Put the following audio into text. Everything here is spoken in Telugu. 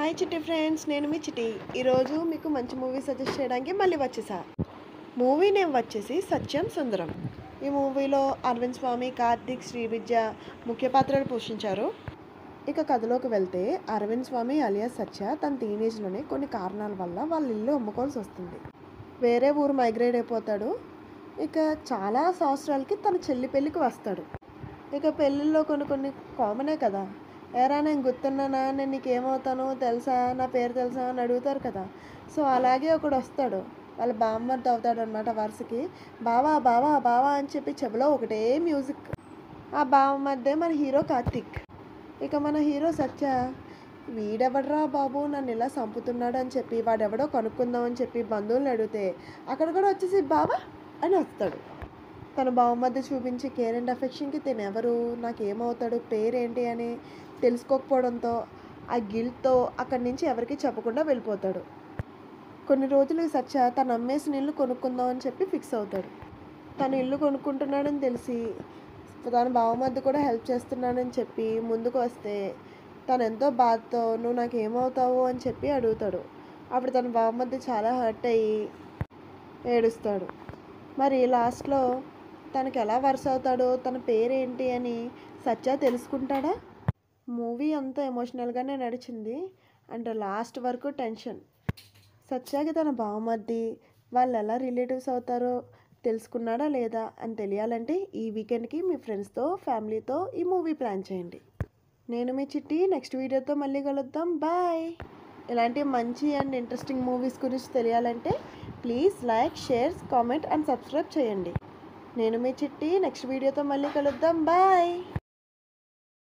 హాయ్ చిట్టి ఫ్రెండ్స్, నేను మీ చిట్టి. ఈరోజు మీకు మంచి మూవీ సజెస్ట్ చేయడానికి మళ్ళీ వచ్చేసా. మూవీ నేమ్ వచ్చేసి సత్యం సుందరం. ఈ మూవీలో అరవింద్ స్వామి, కార్తిక్, శ్రీవిద్య ముఖ్య పాత్రలు పోషించారు. ఇక కథలోకి వెళ్తే అరవింద్ స్వామి అలియాస్ సత్య తన టీనేజ్లోనే కొన్ని కారణాల వల్ల వాళ్ళ ఇల్లు అమ్ముకోవాల్సి వస్తుంది. వేరే ఊరు మైగ్రేట్ అయిపోతాడు. ఇక చాలా సంవత్సరాలకి తన చెల్లి పెళ్ళికి వస్తాడు. ఇక పెళ్ళిళ్ళలో కొన్ని కామనే కదా. ఎరా నేను గుర్తున్నానా, నేను నీకేమవుతానో తెలుసా, నా పేరు తెలుసా అని అడుగుతారు కదా. సో అలాగే ఒకడు వస్తాడు, వాళ్ళ బామ్మర్ది అవుతాడు అనమాట. వరుసకి బావా బావా బావా అని చెప్పి చెవిలో ఒకటే మ్యూజిక్. ఆ బామ్మర్దే మన హీరో కార్తిక్. ఇక మన హీరో సత్య, వీడెవడరా బాబు నన్ను ఇలా చంపుతున్నాడు అని చెప్పి వాడెవడో కనుక్కుందాం అని చెప్పి బంధువులను అడిగితే అక్కడ కూడా వచ్చేసి బావా అని వస్తాడు. తన బావమధ్య చూపించి కేర్ అండ్ అఫెక్షన్కి తినెవరు, నాకేమవుతాడు, పేరేంటి అని తెలుసుకోకపోవడంతో ఆ గిల్ట్తో అక్కడి నుంచి ఎవరికి చెప్పకుండా వెళ్ళిపోతాడు. కొన్ని రోజులు సత్య తను అమ్మేసిన ఇల్లు కొనుక్కుందాం అని చెప్పి ఫిక్స్ అవుతాడు. తను ఇల్లు కొనుక్కుంటున్నాడని తెలిసి తన బావమధ్య కూడా హెల్ప్ చేస్తున్నానని చెప్పి ముందుకు వస్తే తను ఎంతో బాధతో నువ్వు నాకు ఏమవుతావు అని చెప్పి అడుగుతాడు. అప్పుడు తన బావమధ్య చాలా హర్ట్ అయ్యి ఏడుస్తాడు. మరి లాస్ట్లో తనకి ఎలా వరుస అవుతాడో, తన పేరేంటి అని సత్య తెలుసుకుంటాడా? మూవీ అంతా ఎమోషనల్గానే నడిచింది. అండ్ లాస్ట్ వరకు టెన్షన్. సత్యాకి తన బావమర్ది వాళ్ళు ఎలా రిలేటివ్స్ అవుతారో తెలుసుకున్నాడా లేదా అని తెలియాలంటే ఈ వీకెండ్కి మీ ఫ్రెండ్స్తో, ఫ్యామిలీతో ఈ మూవీ ప్లాన్ చేయండి. నేను మీ చిట్టి. నెక్స్ట్ వీడియోతో మళ్ళీ కలుద్దాం. బాయ్. ఇలాంటి మంచి అండ్ ఇంట్రెస్టింగ్ మూవీస్ గురించి తెలియాలంటే please like, share, comment and subscribe చేయండి. నేను మీ చిట్టి. నెక్స్ట్ వీడియోతో మళ్ళీ కలుద్దాం. బాయ్.